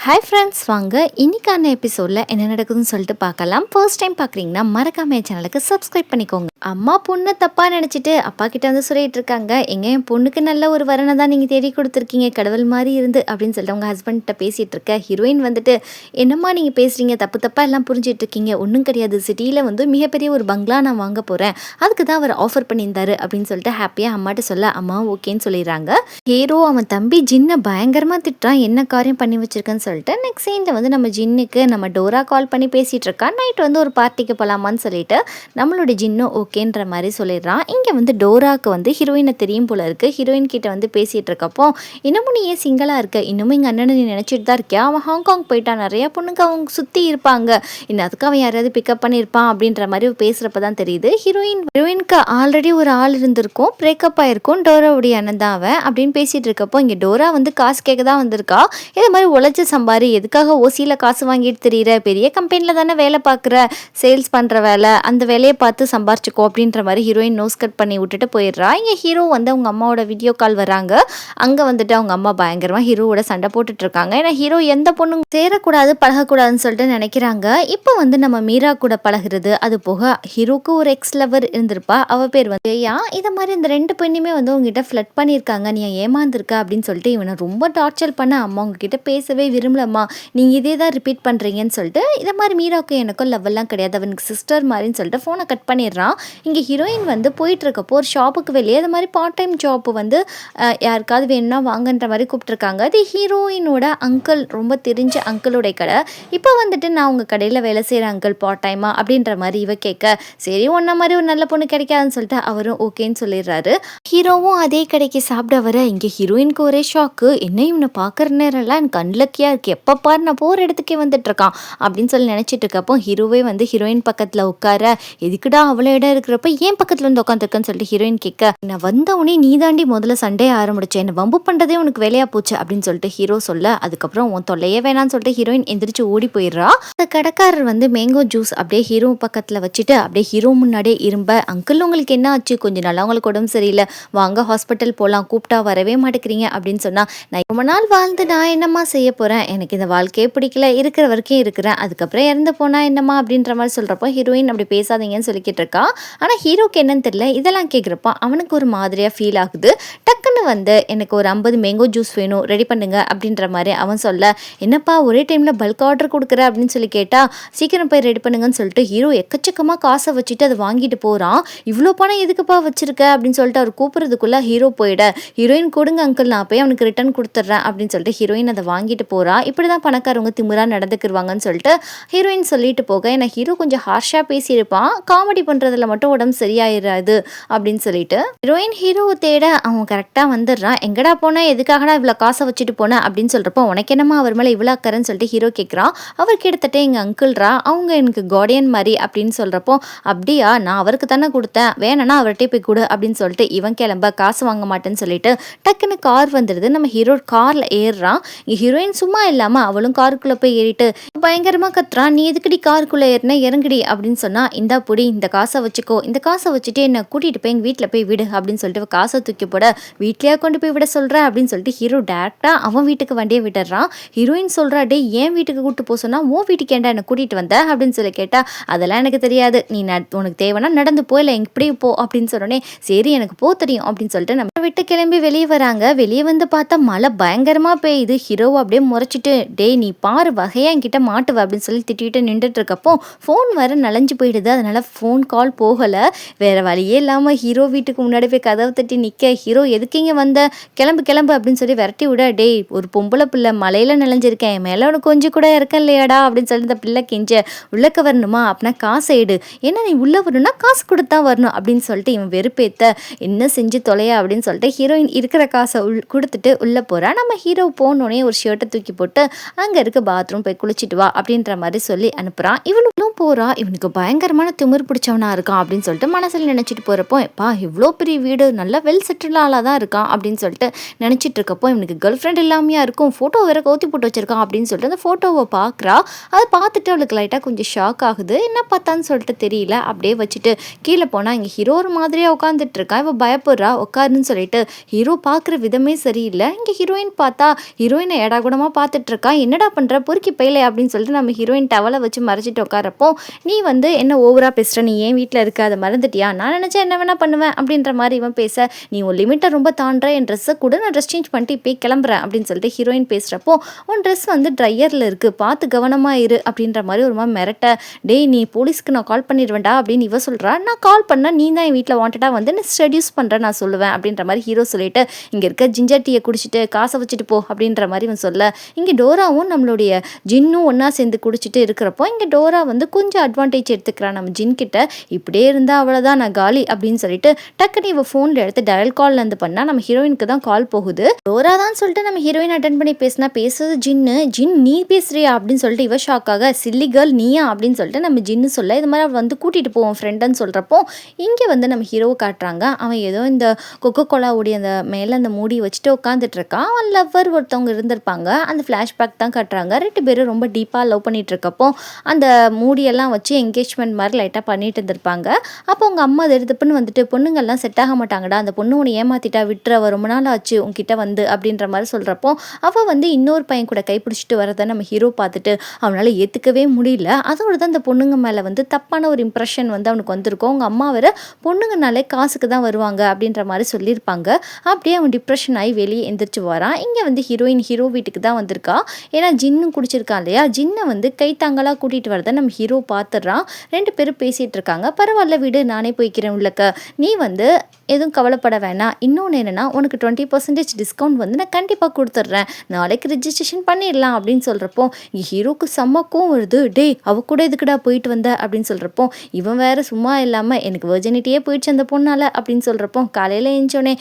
Hi friends, வாங்க இன்னைக்கான எபிசோடில் என்ன நடக்குதுன்னு சொல்லிட்டு பார்க்கலாம். ஃபர்ஸ்ட் டைம் பார்க்குறீங்கன்னா மறக்காம என் சேனலுக்கு சப்ஸ்கிரைப் பண்ணிக்கோங்க. அம்மா பொண்ணு தப்பாக நினச்சிட்டு அப்பா கிட்ட வந்து சொல்லிட்டு இருக்காங்க, எங்க என் பொண்ணுக்கு நல்ல ஒரு வரனை தான் நீங்கள் தேடி கொடுத்துருக்கீங்க, கடவுள் மாதிரி இருந்து அப்படின்னு சொல்லிட்டு அவங்க ஹஸ்பண்ட்ட பேசிகிட்டு இருக்க ஹீரோயின் வந்துட்டு, என்னம்மா நீங்கள் பேசுகிறீங்க, தப்பு தப்பாக எல்லாம் புரிஞ்சிட்டு இருக்கீங்க, ஒன்றும் கிடையாது, சிட்டியில் வந்து மிகப்பெரிய ஒரு பங்களா நான் வாங்க போகிறேன், அதுக்கு தான் அவர் ஆஃபர் பண்ணியிருந்தாரு அப்படின்னு சொல்லிட்டு ஹாப்பியாக அம்மாட்ட சொல்ல அம்மா ஓகேன்னு சொல்லிடுறாங்க. ஹீரோ அவன் தம்பி ஜின்னை பயங்கரமாக திட்டுறான், என்ன காரியம் பண்ணி வச்சிருக்கேன்னு சொல்லிட்டு. நெக்ஸ்ட் சீனில் வந்து நம்ம ஜின்னுக்கு நம்ம டோரா கால் பண்ணி பேசிகிட்டு இருக்கா. நைட் வந்து ஒரு பார்ட்டிக்கு போகலாமான்னு சொல்லிட்டு நம்மளோட ஜின்னும் ஓகேன்ற மாதிரி சொல்லிடுறான். இங்கே வந்து டோராவுக்கு வந்து ஹீரோயினை தெரியும் போல இருக்குது. ஹீரோயின் கிட்ட வந்து பேசிகிட்டு இருக்கப்போ, இன்னமும் நீ ஏன் சிங்கிளாக இருக்க, இன்னமும் எங்கள் அண்ணனை நீ நினச்சிட்டு தான் இருக்கியா, அவன் ஹாங்காங் போயிட்டான், நிறையா பொண்ணுங்க அவங்க சுற்றி இருப்பாங்க, இன்னும் அதுக்கு அவன் யாராவது பிக்கப் பண்ணியிருப்பான் அப்படின்ற மாதிரி பேசுகிறப்ப தான் தெரியுது. ஹீரோயினுக்கு ஆல்ரெடி ஒரு ஆள் இருந்திருக்கும், பிரேக்கப் ஆகிருக்கும், டோராவுடைய அண்ணன் தான் அவன் அப்படின்னு பேசிகிட்டு இருக்கப்போ, இங்கே டோரா வந்து காசு கேட்க தான் வந்திருக்கா. இது மாதிரி உழைச்சி சம்பாரி, எதுக்காக ஓசியில் காசு வாங்கிட்டு தெரியுற, பெரிய கம்பெனியில் தானே வேலை பார்க்குற, சேல்ஸ் பண்ணுற வேலை, அந்த வேலையை பார்த்து சம்பாரிச்சுக்கோ அப்படின்ற மாதிரி ஹீரோயின் நோஸ் கட் பண்ணி விட்டுட்டு போயிடுறா. இங்கே ஹீரோ வந்து அவங்க அம்மாவோட வீடியோ கால் வராங்க. அங்கே வந்துட்டு அவங்க அம்மா பயங்கரமாக ஹீரோவோட சண்டை போட்டுட்டு இருக்காங்க. ஏன்னா ஹீரோ எந்த பொண்ணும் சேரக்கூடாது பழகக்கூடாதுன்னு சொல்லிட்டு நினைக்கிறாங்க. இப்போ வந்து நம்ம மீரா கூட பழகிறது, அது போக ஹீரோக்கு ஒரு எக்ஸ் லவர் இருந்திருப்பா, அவ பேர் வந்து ஏன் இதை மாதிரி இந்த ரெண்டு பெண்ணுமே வந்து உங்ககிட்ட ஃப்ளட் பண்ணியிருக்காங்க, நீ ஏமாந்துருக்க அப்படின்னு சொல்லிட்டு இவனை ரொம்ப டார்ச்சர் பண்ண அம்மா உங்ககிட்ட பேசவே விரும்பலம்மா, நீங்கள் இதே தான் ரிப்பீட் பண்ணுறீங்கன்னு சொல்லிட்டு இது மாதிரி மீராவுக்கு எனக்கும் லவ்வெல்லாம் கிடையாது, அவனுக்கு சிஸ்டர் மாதிரின்னு சொல்லிட்டு ஃபோனை கட் பண்ணிடுறான். இங்கே ஹீரோயின் வந்து போயிட்டுருக்கப்போ ஒரு ஷாப்புக்கு வெளியே அது மாதிரி பார்ட் டைம் ஜாப்பு வந்து யாருக்காவது வேணும்னா வாங்கன்ற மாதிரி கூப்பிட்ருக்காங்க. அது ஹீரோயினோட அங்கிள், ரொம்ப தெரிஞ்ச அங்கிளோடைய கடை. இப்போ வந்துட்டு நான் உங்கள் கடையில் வேலை செய்கிற அங்கிள் பார்ட் டைமா அப்படின்ற மாதிரி இவ கேட்க, சரி ஒன்றை மாதிரி ஒரு நல்ல பொண்ணு கிடைக்காதுன்னு சொல்லிட்டு அவரும் ஓகேன்னு சொல்லிடுறாரு. ஹீரோவும் அதே கடைக்கு சாப்பிட வர இங்கே ஹீரோயினுக்கு ஒரே ஷாக்கு, என்ன இவனை பார்க்குற நேரம்லாம் எனக்கு அன்லக்கியாக இருக்குது, எப்போ பாரு நான் போகிற இடத்துக்கே வந்துட்டு இருக்கான் அப்படின்னு சொல்லி நினச்சிட்டு இருக்கப்போ ஹீரோவே வந்து ஹீரோயின் பக்கத்தில் உட்கார, எதுக்குடா அவ்வளோ இடம் இருக்கிறப்ப ஏன் பக்கத்தில் வந்து உட்காந்துருக்கேன்னு சொல்லிட்டு ஹீரோயின் கேட்க, நான் வந்தவனே நீ தாண்டி முதல்ல சண்டையை ஆரம்பிச்சேன், என்னை வம்பு பண்ணுறதே உனக்கு வேலையாக போச்சு அப்படின்னு சொல்லிட்டு ஹீரோ சொல்ல, அதுக்கப்புறம் உன் தொல்லையே வேணான்னு சொல்லிட்டு ஹீரோயின் எந்திரிச்சு ஓடி போயிடுறா. அந்த கடைக்காரர் வந்து மேங்கோ ஜூஸ் அப்படியே ஹீரோ பக்கத்தில் வச்சுட்டு அப்படியே ஹீரோ முன்னாடியே இரும்ப, அங்கிள் உங்களுக்கு என்ன ஆச்சு, கொஞ்சம் நல்லா உங்களுக்கு உடம்பு சரியில்லை, வாங்க ஹாஸ்பிட்டல் போகலாம், கூப்பிட்டா வரவே மாட்டேங்கிறீங்க அப்படின்னு சொன்னால், நான் ரொம்ப நாள் வாழ்ந்து நான் என்னம்மா செய்ய போகிறேன், எனக்கு இந்த வாழ்க்கையே பிடிக்கல, இருக்கிற வரைக்கும் இருக்கிறேன், அதுக்கப்புறம் இறந்து போனால் என்னம்மா அப்படின்ற மாதிரி சொல்கிறப்போ ஹீரோயின் அப்படி பேசாதீங்கன்னு சொல்லிக்கிட்டு இருக்கா. ஆனால் ஹீரோக்கு என்னன்னு தெரியல, இதெல்லாம் கேட்குறப்போ அவனுக்கு ஒரு மாதிரியாக ஃபீல் ஆகுது. டக்குன்னு வந்து எனக்கு ஒரு 50 மேங்கோ ஜூஸ் வேணும், ரெடி பண்ணுங்க அப்படின்ற மாதிரி அவன் சொல்ல, என்னப்பா ஒரே டைமில் பல்க் ஆர்டர் கொடுக்குற அப்படின்னு சொல்லி கேட்டால், சீக்கிரம் போய் ரெடி பண்ணுங்கன்னு சொல்லிட்டு ஹீரோ எக்கச்சக்கமாக காசை வச்சுட்டு அதை வாங்கிட்டு போகிறான். இவ்வளோ பணம் எதுக்குப்பா வச்சிருக்க அப்படின்னு சொல்லிட்டு அவர் கூப்பிட்றதுக்குள்ளே ஹீரோ போயிட, ஹீரோயின் கொடுங்க அங்கிள், நான் போய் அவனுக்கு ரிட்டர்ன் கொடுத்துட்றேன் அப்படின்னு சொல்லிட்டு ஹீரோயின் அதை வாங்கிட்டு போகிறா. இப்படி தான் பணக்காரவங்க திமிரா நடந்துக்குருவாங்கன்னு சொல்லிட்டு ஹீரோயின் சொல்லிட்டு போக, ஏன்னா ஹீரோ கொஞ்சம் ஹார்ஷாக பேசியிருப்பான், காமெடி பண்ணுறதுல மட்டும் உடம்பு சரியாயிடாது அப்படின்னு சொல்லிட்டு ஹீரோயின் ஹீரோவை தேட அவன் கரெக்டாக வந்துடுறான். எங்கடா போனேன், எதுக்காகடா இவ்வளோ காசை வச்சுட்டு போனேன் அப்படின்னு சொல்கிறப்போ, உனக்கு என்னமா அவர் மேலே இவ்வளோ அக்கறன்னு சொல்லிட்டு ஹீரோ கேட்குறான். அவர் கிட்டத்தட்ட எங்கள் அங்கிள்ரா, அவங்க எனக்கு கார்டியன் மாதிரி அப்படின்னு சொல்கிறப்போ, அப்படியா, நான் அவருக்கு தானே கொடுத்தேன், வேணான்னா அவர்கிட்டே போய் கொடு அப்படின்னு சொல்லிட்டு இவன் கிளம்ப, காசு வாங்க மாட்டேன்னு சொல்லிட்டு டக்குன்னு கார் வந்துடுது. நம்ம ஹீரோ காரில் ஏறுறான். ஹீரோயின் சும்மா இல்லாமல் அவளும் காருக்குள்ளே போய் ஏறிட்டு பயங்கரமாக கத்துறான், நீ எதுக்கடி காருக்குள்ளே ஏறின, இறங்குடி அப்படின்னு சொன்னால், இந்தா புடி, இந்த காசை வச்சுக்கோ, இந்த காசை வச்சுட்டு என்னை கூட்டிகிட்டு போய் எங்கள் வீட்டில் போய் விடு அப்படின்னு சொல்லிட்டு காசை தூக்கி போட, வீட்லேயே கொண்டு போய் விட சொல்கிற அப்படின்னு சொல்லிட்டு ஹீரோ டேரெக்டாக அவன் வீட்டுக்கு வண்டியை விட்டுறான். ஹீரோயின் சொல்கிறா, டே ஏன் வீட்டுக்கு கூப்பிட்டு போக சொன்னால், உன் வீட்டுக்கு ஏன்டா என்னை கூட்டிகிட்டு வந்த அப்படின்னு சொல்லி கேட்டால், அதெல்லாம் எனக்கு தெரியாது, நீ உனக்கு தேவைன்னா நடந்து போயில எப்படி போ அப்படின்னு சொன்னோடனே, சரி எனக்கு போ தெரியும் அப்படின்னு சொல்லிட்டு நம்ம விட்டு கிளம்பி வெளியே வராங்க. வெளியே வந்து பார்த்தா மழை பயங்கரமாக பெய்யுது. ஹீரோவை அப்படியே முறைச்சிட்டு, டே நீ பாரு வகையாக என்கிட்ட மாட்டுவ அப்படின்னு சொல்லி திட்டிட்டு நின்றுட்டு இருக்கப்போ ஃபோன் வர நனைஞ்சு போயிடுது. அதனால ஃபோன் கால் போகலை. வேறு வழியே இல்லாமல் ஹீரோ வீட்டுக்கு முன்னாடி போய் கதவை தட்டி நிற்க, ஹீரோ எதுக்கிங்க வந்த, கிளம்பு கிளம்பு அப்படின்னு சொல்லி விரட்டி விட, டேய் ஒரு பொம்பளை பிள்ளை மலையில் நனைஞ்சிருக்கேன், என் மேலே உனக்கு கொஞ்சம் கூட இருக்கேன் இல்லையாடா அப்படின்னு சொல்லி இந்த பிள்ளை கெஞ்ச, உள்ளக்க வரணுமா அப்படின்னா காசை எடு, என்ன நீ உள்ளே வரணும்னா காசு கொடுத்தா வரணும் அப்படின்னு சொல்லிட்டு இவன் வெறுப்பேத்த, என்ன செஞ்சு தொலையா அப்படின்னு சொல்லிட்டு ஹீரோயின் இருக்கிற காசை கொடுத்துட்டு உள்ளே போகிறா. நம்ம ஹீரோ போனோடனே ஒரு ஷர்ட்டை தூக்கி போட்டு அங்கே இருக்க பாத்ரூம் போய் குளிச்சுட்டு வா அப்படின்ற மாதிரி சொல்லி அனுப்புகிறான். இவனும் போகிறா. இவனுக்கு பயங்கரமான திமிர் பிடிச்சவனா இருக்கான் அப்படின்னு சொல்லிட்டு மனசில் நினச்சிட்டு போகிறப்போ, எப்பா இவ்வளோ பெரிய வீடு, நல்லா வெல் செட்டில் ஆளாக தான் இருக்கான் அப்படின்னு சொல்லிட்டு நினச்சிட்டு இருக்கப்போ, இவனுக்கு கேர்ள் ஃப்ரெண்ட் இல்லாமையா இருக்கும், ஃபோட்டோ வேறு கவுத்தி போட்டு வச்சிருக்கான் அப்படின்னு சொல்லிட்டு அந்த ஃபோட்டோவை பார்க்குறா. அதை பார்த்துட்டு அவளுக்கு லைட்டாக கொஞ்சம் ஷாக் ஆகுது. என்ன பார்த்தான்னு சொல்லிட்டு தெரியல. அப்படியே வச்சுட்டு கீழே போனால் இங்கே ஹீரோ ஒரு மாதிரியாக உட்காந்துட்டு இருக்கான். இவள் பயப்படுறா, உட்காருன்னு சொல்லிட்டு ஹீரோ பார்க்குற விதமே சரியில்லை. இங்கே ஹீரோயின் பார்த்தா ஹீரோயினை ஏடாகுடமாக பார்த்து பார்த்துட்டு இருக்கா. என்னடா பண்ற பொறுக்கி பையலே அப்படின்னு சொல்லிட்டு நம்ம ஹீரோயின் டவலை வச்சு மறைச்சிட்டு உட்காரப்போ, நீ வந்து என்ன ஓவரா பேசுற, நீ ஏன் வீட்டில் இருக்க, அதை மறந்துட்டியா, நான் நினச்சா என்ன வேணா பண்ணுவேன் அப்படின்ற மாதிரி இவன் பேச, நீ உன் லிமிட்டை ரொம்ப தாண்டுற, என் ட்ரெஸ்ஸை கூட நான் ட்ரெஸ் சேஞ்ச் பண்ணிட்டு இப்போ கிளம்புறேன் அப்படின்னு சொல்லிட்டு ஹீரோயின் பேசுகிறப்போ, உன் ட்ரெஸ் வந்து ட்ரையரில் இருக்குது, பார்த்து கவனமாக இரு அப்படின்ற மாதிரி ஒரு மாதிரி மிரட்ட, டேய் நீ போலீஸ்க்கு நான் கால் பண்ணிடுவேன்டா அப்படின்னு இவ சொல்கிறா. நான் கால் பண்ணால் நீ தான் என் வீட்டில் வாண்டடாக வந்து நான் செடியூஸ் பண்ணுறேன் நான் சொல்லுவேன் அப்படின்ற மாதிரி ஹீரோ சொல்லிட்டு, இங்கே இருக்க ஜிஞ்சர் டீயை குடிச்சிட்டு காசை வச்சுட்டு போ அப்படின்ற மாதிரி இவன் சொல்ல, இங்கே டோராவும் நம்மளுடைய ஜின்னும் ஒன்றா சேர்ந்து குடிச்சிட்டு இருக்கிறப்போ இங்கே டோரா வந்து கொஞ்சம் அட்வான்டேஜ் எடுத்துக்கிறான் நம்ம ஜின் கிட்ட. இப்படியே இருந்தால் அவ்வளோதான் நான் காலி அப்படின்னு சொல்லிட்டு டக்குனு இவ ஃபோனில் எடுத்து டயல் கால்லேருந்து பண்ணால் நம்ம ஹீரோயினுக்கு தான் கால் போகுது. டோரா தான் சொல்லிட்டு நம்ம ஹீரோயின் அட்டன் பண்ணி பேசினா, பேசுறது ஜின்னு. ஜின் நீ பேசுறியா அப்படின்னு சொல்லிட்டு இவ ஷாக்காக, சில்லி கேர்ள் நீயா அப்படின்னு சொல்லிட்டு நம்ம ஜின்னு சொல்ல, இது மாதிரி வந்து கூட்டிகிட்டு போவோம் ஃப்ரெண்டுன்னு சொல்கிறப்போ இங்கே வந்து நம்ம ஹீரோவை காட்டுறாங்க. அவன் ஏதோ இந்த கொக்கோ கோலாவுடைய அந்த மேலே அந்த மூடி வச்சுட்டு உட்காந்துட்டு இருக்கான். அவன் லவ்வர் ஒருத்தவங்க இருந்திருப்பாங்க. அந்த ஃப்ளாஷ்பேக் தான் காட்டுறாங்க. 2 பேரும் ரொம்ப டீப்பாக லவ் பண்ணிட்டு இருக்கப்போ அந்த மூடியெல்லாம் வச்சு என்கேஜ்மெண்ட் மாதிரி லைட்டாக பண்ணிட்டு இருந்திருப்பாங்க. அப்போ உங்கள் அம்மா அது எடுத்துப்புன்னு வந்துட்டு, பொண்ணுங்கள்லாம் செட் ஆக மாட்டாங்கடா, அந்த பொண்ணு உன்னை ஏமாத்திட்டா விட்டுற, அவ ரொம்ப நாள் ஆச்சு உங்ககிட்ட வந்து அப்படின்ற மாதிரி சொல்கிறப்போ, அவள் வந்து இன்னொரு பையன் கூட கைப்பிடிச்சிட்டு வரதை நம்ம ஹீரோ பார்த்துட்டு அவனால் ஏற்றுக்கவே முடியல. அதோட தான் அந்த பொண்ணுங்க மேலே வந்து தப்பான ஒரு இம்ப்ரெஷன் வந்து அவனுக்கு வந்திருக்கும். அவங்க அம்மா வேற பொண்ணுங்கனாலே காசுக்கு தான் வருவாங்க அப்படின்ற மாதிரி சொல்லியிருப்பாங்க. அப்படியே அவன் டிப்ரெஷன் ஆகி வெளியே எந்திரிச்சு வரான். இங்கே வந்து ஹீரோயின் ஹீரோ வீட்டுக்கு தான் வந்திருக்கா. ஏன்னா ஜின்னும் குடிச்சிருக்கான் இல்லையா, ஜின்னை வந்து கைத்தாங்களாக கூட்டிகிட்டு வரதை நம்ம ஹீரோ பார்த்துடுறான். 2 பேரும் பேசிகிட்டு இருக்காங்க. பரவாயில்ல விடு, நானே போய்க்கிறேன் உள்ளக்க, நீ வந்து எதுவும் கவலைப்பட வேணாம். இன்னொன்று என்னென்னா, உனக்கு 20% டிஸ்கவுண்ட் வந்து நான் கண்டிப்பாக கொடுத்துட்றேன், நாளைக்கு ரிஜிஸ்ட்ரேஷன் பண்ணிடலாம் அப்படின்னு சொல்கிறப்போ இங்கே ஹீரோக்கு செம்மக்கும் வருது. டே அவ கூட எதுக்குடா போயிட்டு வந்த அப்படின்னு சொல்கிறப்போ, இவன் வேறு சும்மா இல்லாமல் எனக்கு வெர்ஜினிட்டியே போயிடுச்சு அந்த பொண்ணால் அப்படின்னு சொல்கிறப்போ, காலையில் எழுந்தோடனே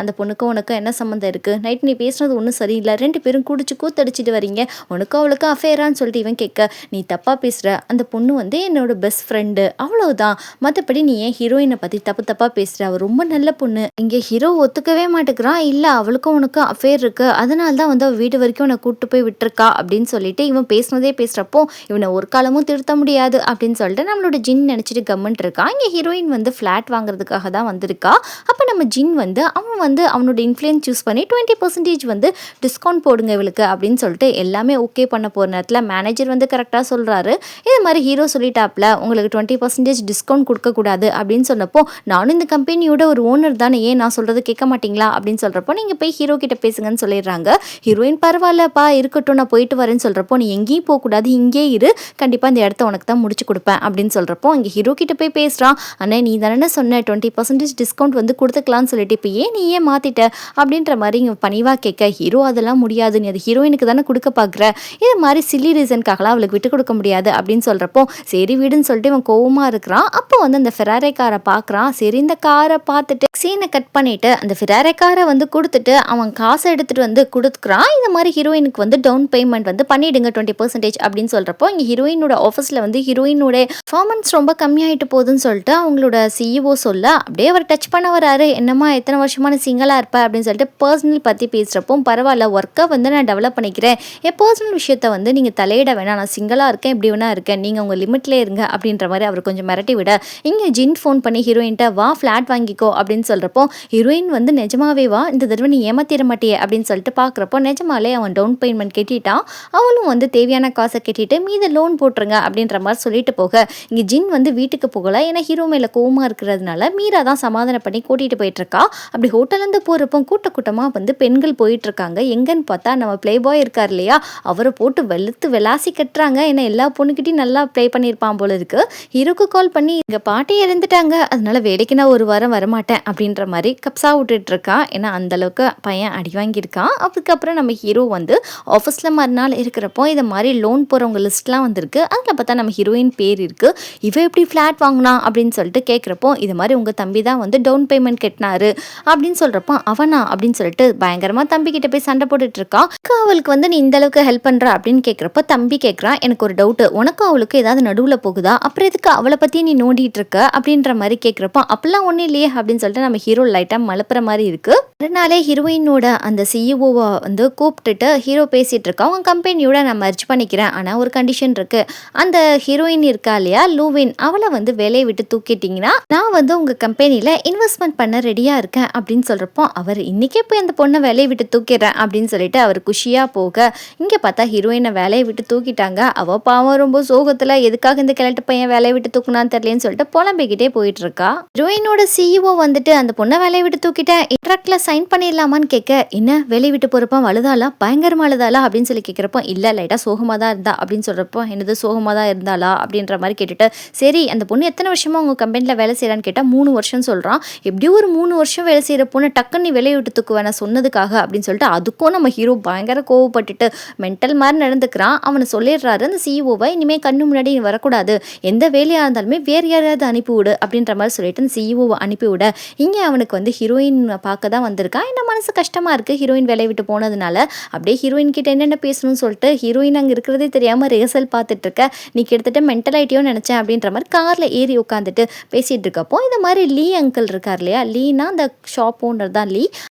அந்த பொண்ணுக்கும் உனக்கும் என்ன சம்மந்தம் இருக்குது, நைட் நீ பேசுனது ஒன்றும் சரியில்லை, 2 பேரும் குடிச்சு கூத்தடிச்சிட்டு வரீங்க, உனக்கும் அவளுக்கும் அஃபேரான்னு சொல்லிட்டு இவன் கேட்க, நீ தப்பாக பேசுகிற, அந்த பொண்ணு வந்து என்னோட பெஸ்ட் ஃப்ரெண்டு அவ்வளோதான், மற்றபடி நீ ஏன் ஹீரோயினை பற்றி தப்பாக பேசுகிற, அவள் ரொம்ப நல்ல பொண்ணு. இங்கே ஹீரோ ஒத்துக்கவே மாட்டேங்கிறான். இல்லை அவளுக்கும் உனக்கும் அஃபேர் இருக்குது, அதனால தான் வந்து அவள் வீடு வரைக்கும் உன்னை கூப்பிட்டு போய் விட்டுருக்கா அப்படின்னு சொல்லிட்டு இவன் பேசுனதே பேசுகிறப்போ, இவனை ஒரு காலமும் திருத்த முடியாது அப்படின்னு சொல்லிட்டு நம்மளோட ஜின் நினச்சிட்டு கம்மெண்ட் இருக்கா. இங்கே ஹீரோயின் வந்து ஃப்ளாட் வாங்குறதுக்காக தான் வந்திருக்கா. அப்போ நம்ம ஜின் வந்து அவன் வந்து அவனோட இன்ஃப்ளூயன்ஸ் யூஸ் பண்ணி 20% வந்து டிஸ்கவுண்ட் போடுங்க இவளுக்கு அப்படின்னு சொல்லிட்டு எல்லாமே ஓகே பண்ண போகிற நேரத்தில் மேனேஜர் வந்து கரெக்டாக சொல்கிறாரு, இது மாதிரி ஹீரோ சொல்லிட்டாப்ல உங்களுக்கு 20% டிஸ்கவுண்ட் கொடுக்கக்கூடாது அப்படின்னு சொன்னப்போ, நானும் இந்த கம்பெனியோட ஒரு ஓனர் தானே, ஏன் நான் சொல்கிறது கேட்க மாட்டிங்களா அப்படின்னு சொல்கிறப்போ, நீங்கள் போய் ஹீரோ கிட்ட பேசுங்கன்னு சொல்லிடுறாங்க. ஹீரோயின் பரவாயில்லப்பா இருக்கட்டும் நான் போயிட்டு வரேன்னு சொல்கிறப்போ, நீ எங்கேயும் போகக்கூடாது இங்கே இரு, கண்டிப்பாக இந்த இடத்த உனக்கு தான் முடிச்சு கொடுப்பேன் அப்படின்னு சொல்கிறப்போ, இங்கே ஹீரோ கிட்ட போய் பேசுகிறான். அண்ணே நீ தானே சொன்ன 20% டிஸ்கவுண்ட் வந்து கொடுத்துக்கலான்னு சொல்லிட்டு, இப்போ ஏன் நீ ஏன் மாற்றிட்ட அப்படின்ற மாதிரி இங்கே பணிவாக கேட்க, ஹீரோ அதெல்லாம் முடியாது, நீ அது ஹீரோயினுக்கு தானே கொடுக்க பார்க்குற, இது மாதிரி சில்லி ரீசனுக்காகலாம் அவளுக்கு விட்டு கொடுக்க முடியாது அப்படின்னு சொல்கிறப்போ, சரி வீடுன்னு சொல்லிட்டு இவன் கோவமாக இருக்கிறான். அப்போ வந்து அந்த ஃபெராரி காரை பார்க்குறான். சரி இந்த காரை பார்த்துட்டு சீனை கட் பண்ணிவிட்டு அந்த ஃபெராரி காரை வந்து கொடுத்துட்டு அவன் காசை எடுத்துகிட்டு வந்து கொடுக்குறான். இந்த மாதிரி ஹீரோயினுக்கு வந்து டவுன் பேமெண்ட் வந்து பண்ணிவிடுங்க 20% அப்படின்னு சொல்கிறப்போ, இங்கே ஹீரோயினோட ஆஃபீஸில் வந்து ஹீரோயினோட பர்ஃபார்மன்ஸ் ரொம்ப கம்மியாகிட்டு போகுதுன்னு சொல்லிட்டு அவங்களோட சிஇஓ சொல்ல, அப்படியே அவர் டச் பண்ண வராரு. என்னம்மா எத்தனை வருஷமான சிங்கிளாக இருப்பேன் அப்படின்னு சொல்லிட்டு பர்சனல் பற்றி பேசுகிறப்போ, பரவாயில்ல ஒர்க்கை வந்து நான் டெவலப் பண்ணிக்கிறேன், என் பர்சனல் விஷயத்தை வந்து நீங்கள் தலையிட வேணாம், நான் சிங்கிளாக இருக்கேன் எப்படி வேணா இருக்கேன், நீங்கள் உங்கள் லிமிட்லேயே இருங்க அப்படின்ற மாதிரி அவர் கொஞ்சம் மிரட்டி விட, இங்கே ஜின் ஃபோன் பண்ணி ஹீரோயின்ட்ட வா ஃப்ளாட் வாங்கிக்கோ அப்படின்னு சொல்கிறப்போ, ஹீரோயின் வந்து நிஜமாவே வா இந்த தடவை நீ ஏமாத்திட மாட்டியே அப்படின்னு சொல்லிட்டு பார்க்குறப்போ, நிஜமாலே அவன் டவுன் பேமெண்ட் கட்டிட்டான். அவளும் வந்து தேவையான காசை கட்டிட்டு மீத லோன் போட்டுருங்க அப்படின்ற மாதிரி சொல்லிட்டு போக, இங்கே ஜின் வந்து வீட்டுக்கு போகல. ஏன்னா ஹீரோ மேலே கோவமாக இருக்கிறதுனால மீரா தான் சமாதானம் பண்ணி கூட்டிகிட்டு போயிட்டுருக்கா. அப்படி ஹோட்டல்லேருந்து போகிறப்போ கூட்டமாக வந்து பெண்கள் போயிட்டுருக்காங்க. எங்கன்னு பார்த்தா நம்ம ப்ளே பாய் இருக்கார் இல்லையா, அவரை போட்டு வெளுத்து வெளாசி கட்டுறாங்க. ஏன்னா எல்லா பொண்ணுக்கிட்டையும் நல்லா ப்ளே பண்ணியிருப்பான் போல இருக்கு. ஹீரோக்கு கால் பண்ணி இங்கே பாட்டி இறந்துட்டாங்க, அதனால வேலைக்கு நான் ஒரு வாரம் வரமாட்டேன் அப்படின்ற மாதிரி கப்ஸா விட்டுட்டு இருக்கான். ஏன்னா அந்தளவுக்கு பையன் அடி வாங்கியிருக்கான். அதுக்கப்புறம் நம்ம ஹீரோ வந்து ஆஃபீஸில் மறுநாள் இருக்கிறப்போ இதை மாதிரி லோன் போகிறவங்க லிஸ்ட்லாம் வந்திருக்கு. அதில் பார்த்தா நம்ம ஹீரோயின் பேர் இருக்குது. இவ எப்படி ஃப்ளாட் வாங்கினா அப்படின்னு சொல்லிட்டு கேட்குறப்போ, இது மாதிரி உங்கள் தம்பி தான் வந்து டவுன் பேமெண்ட் கட்டினாரு அப்படின்னு சொல்கிறப்போ, அவனா அப்படின்னு சொல்லிட்டு பயங்கரமாக தம்பி கிட்ட போய் சண்டை போட்டுட்டு இருக்கான். அவளுக்கு வந்து நீ இந்த அளவுக்கு ஹெல்ப் பண்ணுற அப்படின்னு கேட்குறப்போ, தம்பி கேட்குறான் எனக்கு ஒரு டவுட்டு, உனக்கும் அவளுக்கு ஏதாவது நடுவில் போகுதா, அப்புறம் எதுக்கு அவளை பற்றி நீ நோண்டிட்டு இருக்க அப்படின்ற மாதிரி கேட்குறப்போ, அப்பெல்லாம் ஒன்றும் இல்லையே அப்படின்னு அப்படின்னு சொல்லிட்டு நம்ம ஹீரோ லைட்டாக மழுப்புற மாதிரி இருக்குது. மறுநாளே ஹீரோயினோட அந்த சிஇஓவை வந்து கூப்பிட்டுட்டு ஹீரோ பேசிகிட்டு இருக்கா, உங்கள் கம்பெனியோட நான் மர்ஜ் பண்ணிக்கிறேன், ஆனால் ஒரு கண்டிஷன் இருக்குது. அந்த ஹீரோயின் இருக்கா இல்லையா லூவின், அவளை வந்து வேலையை விட்டு தூக்கிட்டிங்கன்னா நான் வந்து உங்கள் கம்பெனியில் இன்வெஸ்ட்மெண்ட் பண்ண ரெடியாக இருக்கேன் அப்படின்னு சொல்கிறப்போ அவர் இன்றைக்கே போய் அந்த பொண்ணை வேலையை விட்டு தூக்கிடுறேன் அப்படின்னு சொல்லிட்டு அவர் குஷியாக போக, இங்கே பார்த்தா ஹீரோயினை வேலையை விட்டு தூக்கிட்டாங்க. அவள் பாவம் ரொம்ப சோகத்தில் எதுக்காக இந்த கிழட்டு பையன் வேலையை விட்டு தூக்குனான்னு தெரியலன்னு சொல்லிட்டு புலம்பிக்கிட்டே போயிட்டு இருக்கா. ஹீரோயினோட சிஇஓ வந்துட்டு அந்த பொண்ணை வேலையை விட்டு தூக்கிட்டேன், இன்ட்ராக்ட்ல சைன் பண்ணிடலாமான்னு கேட்க, என்ன வேலையை விட்டு போகிறப்ப அழுதாளா, பயங்கரமாக அழுதாளா அப்படின்னு சொல்லி கேட்குறப்போ, இல்லை லைட்டாக சோகமாக தான் இருந்தா அப்படின்னு சொல்கிறப்போ, என்னது சோகமாக தான் இருந்தாளா அப்படின்ற மாதிரி கேட்டுட்டு, சரி அந்த பொண்ணு எத்தனை வருஷமாக உங்கள் கம்பெனியில் வேலை செய்கிறான்னு கேட்டால் 3 வருஷம் சொல்கிறான். எப்படியும் ஒரு 3 வருஷம் வேலை செய்கிற பொண்ணு டக்குன்னு நீ வேலையை விட்டு தூக்குவேன் நான் சொன்னதுக்காக அப்படின்னு சொல்லிட்டு அதுக்கும் நம்ம ஹீரோ பயங்கர கோவப்பட்டுட்டு மென்டல் மாதிரி நடந்துக்கிறான். அவனை சொல்லிடுறாரு அந்த சிஇஓவை, இனிமேல் கண்ணு முன்னாடி நீ வரக்கூடாது, எந்த வேலையாக இருந்தாலுமே வேறு யாரையாவது அனுப்பிவிடு அப்படின்ற மாதிரி சொல்லிட்டு அந்த சிஇஓவை அனுப்பிவிட, இங்கே அவனுக்கு வந்து ஹீரோயின் பார்க்க தான் வந்திருக்கான். என்ன மனசு கஷ்டமாக இருக்குது ஹீரோயின் வேலையை விட்டு போனதுனால. அப்படியே ஹீரோயின் கிட்ட என்னென்ன பேசணும்னு சொல்லிட்டு ஹீரோயின் அங்கே இருக்கிறதே தெரியாமல் ரிஹர்சல் பார்த்துட்டு இருக்க, நீ கிட்டத்தட்ட மென்டல் ஆகிட்டியோன்னு நினச்சேன் அப்படின்ற மாதிரி காரில் ஏறி உட்காந்துட்டு பேசிகிட்டு இருக்கப்போ, இந்த மாதிரி லீ அங்கிள் இருக்கார் இல்லையா, லீனா அந்த ஷாப் ஓனர் தான்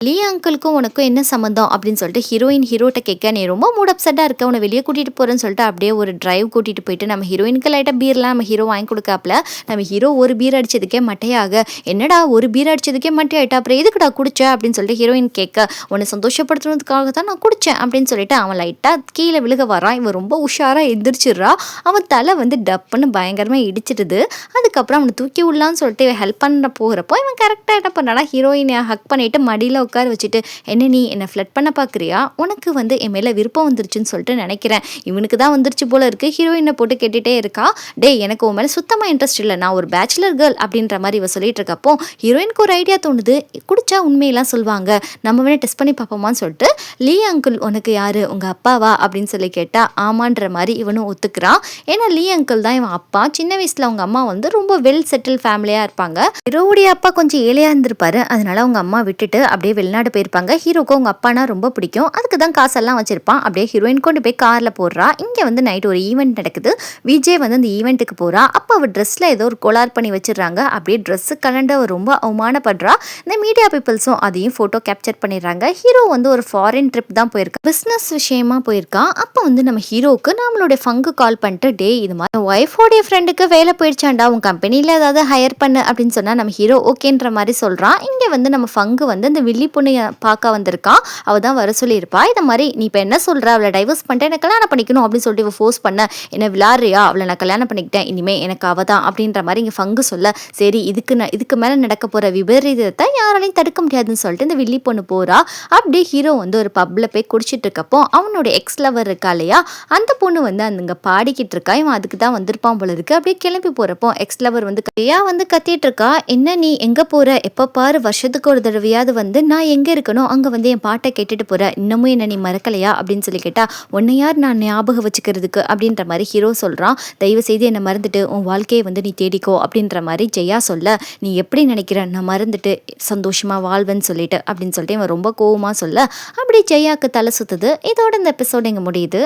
லீ அங்கிளுக்கும் உனக்கும் என்ன சம்மந்தம் அப்படின்னு சொல்லிட்டு ஹீரோயின் ஹீரோட்ட கேட்க, நீ ரொம்ப மூட் அப்செட்டாக இருக்க, உன்னை வெளியே கூட்டிகிட்டு போகிறேன்னு சொல்லிட்டு அப்படியே ஒரு டிரைவ் கூட்டிகிட்டு போயிட்டு நம்ம ஹீரோயினுக்கு லைட்டாக பீர்லாம் நம்ம ஹீரோ வாங்கி கொடுக்காப்புல, நம்ம ஹீரோ ஒரு பீர் அடிச்சதுக்கே மட்டையாக, என்னடா ஒரு பீர் அடிச்சதுக்கே மட்டையாயிட்டா அப்புறம் எதுக்குடா குடிச்ச அப்படின்னு சொல்லிட்டு ஹீரோயின் கேட்க, உன்னை சந்தோஷப்படுத்துறதுக்காக தான் நான் குடித்தேன் அப்படின்னு சொல்லிட்டு அவன் லைட்டாக கீழே விழுக வரான். இவன் ரொம்ப உஷாராக எந்திரிச்சிடுறா. அவன் தலை வந்து டப்புன்னு பயங்கரமாக இடிச்சிடுது. அதுக்கப்புறம் அவனை தூக்கி விடலான்னு சொல்லிட்டு இவன் ஹெல்ப் பண்ண போகிறப்போ இவன் கரெக்டாக என்ன பண்ணானா ஹீரோயினை ஹக் பண்ணிவிட்டு மடியில் உட்கார வச்சுட்டு, என்ன நீ என்னை ஃப்ளட் பண்ண பார்க்குறியா, உனக்கு வந்து என் மேலே விருப்பம் வந்துருச்சுன்னு சொல்லிட்டு நினைக்கிறேன். இவனுக்கு தான் வந்துருச்சு போல இருக்குது. ஹீரோயினை போட்டு கேட்டுகிட்டே இருக்கா, டே எனக்கு உன் மேலே சுத்தமாக இன்ட்ரெஸ்ட் இல்லை, நான் ஒரு பேச்சுலர் கேர்ள் அப்படின்ற மாதிரி இவன் சொல்லிட்டு இருக்கப்போ ஹீரோயினுக்கு ஒரு ஐடியா தோணுது, குடிச்சா உண்மையெல்லாம் சொல்லுவாங்க, நம்ம வேணால் டெஸ்ட் பண்ணி பார்ப்போமான்னு சொல்லிட்டு, லீ அங்கிள் உனக்கு யார் உங்கள் அப்பாவா அப்படின்னு சொல்லி கேட்டால் ஆமான்ற மாதிரி இவனும் ஒத்துக்கிறான். ஏன்னா லீ அங்கிள் தான் இவன் அப்பா. சின்ன வயசில் அவங்க அம்மா வந்து ரொம்ப வெல் செட்டில் ஃபேமிலியாக இருப்பாங்க. ஹீரோவுடைய அப்பா கொஞ்சம் ஏழையாக இருந்திருப்பாரு, அதனால அவங்க அம்மா விட்டுட்டு அப்படியே வெளிநாடு போயிருப்பாங்க. ஹீரோக்கு அவங்க அப்பானா ரொம்ப பிடிக்கும், அதுக்கு தான் காசெல்லாம் வச்சிருப்பான். அப்படியே ஹீரோயின் கொண்டு போய் காரில் போடுறா. இங்கே வந்து நைட் ஒரு ஈவெண்ட் நடக்குது. விஜய் வந்து அந்த ஈவெண்ட்டுக்கு போகிறா. அப்போ அவள் ட்ரெஸ்ஸில் ஏதோ ஒரு கோளாறு பண்ணி வச்சிடுறாங்க. அப்படியே ட்ரெஸ்ஸு கலண்டு அவள் ரொம்ப அவமானப்படுறா. இந்த மீடியா பீப்புள்ஸும் அதையும் ஃபோட்டோ கேப்சர் பண்ணிடுறாங்க. ஹீரோ வந்து ஒரு ஃபாரின் ட்ரிப் தான் போயிருக்கான், பிஸ்னஸ் விஷயமா போயிருக்கான். அப்போ வந்து நம்ம ஹீரோவுக்கு நம்மளுடைய ஃபங்கு கால் பண்ணிட்டு, டே இது மாதிரி ஒய்ஃபோடைய ஃப்ரெண்டுக்கு வேலை போயிடுச்சாண்டா, உன் கம்பெனியில் ஏதாவது ஹையர் பண்ணு அப்படின்னு சொன்னால் நம்ம ஹீரோ ஓகேன்ற மாதிரி சொல்கிறான். இங்கே வந்து நம்ம ஃபங்கு வந்து இந்த வில்லி பொண்ணு பார்க்க வந்திருக்கான். அவள் தான் வர சொல்லியிருப்பா. இதை மாதிரி நீ இப்போ என்ன சொல்கிற, அவளை டைவர்ஸ் பண்ணிட்டு எனக்கு கல்யாணம் பண்ணிக்கணும் அப்படின்னு சொல்லிட்டு இவள் ஃபோர்ஸ் பண்ண, என்ன விளாட்றியா, அவளை நான் கல்யாணம் பண்ணிக்கிட்டேன், இனிமேல் எனக்கு அவள் தான் அப்படின்ற மாதிரி இங்கே ஃபங்கு சொல்ல, சரி இதுக்கு மேலே நடக்க போகிற விபரீதத்தை யாராலையும் தடுக்க முடியாதுன்னு சொல்லிட்டு இந்த வில்லி பொண்ணு போகிறா. அப்படியே ஹீரோ வந்து ஒரு பப்பில் போய் குடிச்சிட்டு இருக்கப்போ அவனோட எக்ஸ் லவர் இருக்கா இல்லையா, அந்த பொண்ணு வந்து அங்கே பாடிக்கிட்டு இருக்கா. இவன் அதுக்கு தான் வந்திருப்பான் போல இருக்கு. அப்படியே கிளம்பி போகிறப்போ எக்ஸ் லவர் வந்து கையா வந்து கத்திட்டு இருக்கா, என்ன நீ எங்கே போகிற, எப்போ பாரு வருஷத்துக்கு ஒரு தடவையாவது வந்து நான் எங்கே இருக்கணும் அங்கே வந்து என் பாட்டை கேட்டுட்டு போகிற, இன்னமும் என்ன நீ மறக்கலையா அப்படின்னு சொல்லி கேட்டால், உன்னை யார் நான் ஞாபகம் வச்சுக்கிறதுக்கு அப்படின்ற மாதிரி ஹீரோ சொல்கிறான். தயவு செய்து என்னை மறந்துட்டு உன் வாழ்க்கையை வந்து நீ தேடிக்கோ அப்படின்ற மாதிரி ஜெயா சொல்ல, நீ எப்படி நினைக்கிற நான் மறந்துட்டு சந்தோஷமாக வாழ்வேன்னு சொல்லிட்டு அப்படின்னு சொல்லிட்டு இவன் ரொம்ப கோவமாக சொல்ல, அப்படி ஜெயாவுக்கு தலை சுற்றுது. இதோட இந்த எபிசோட் இங்கே முடியுது.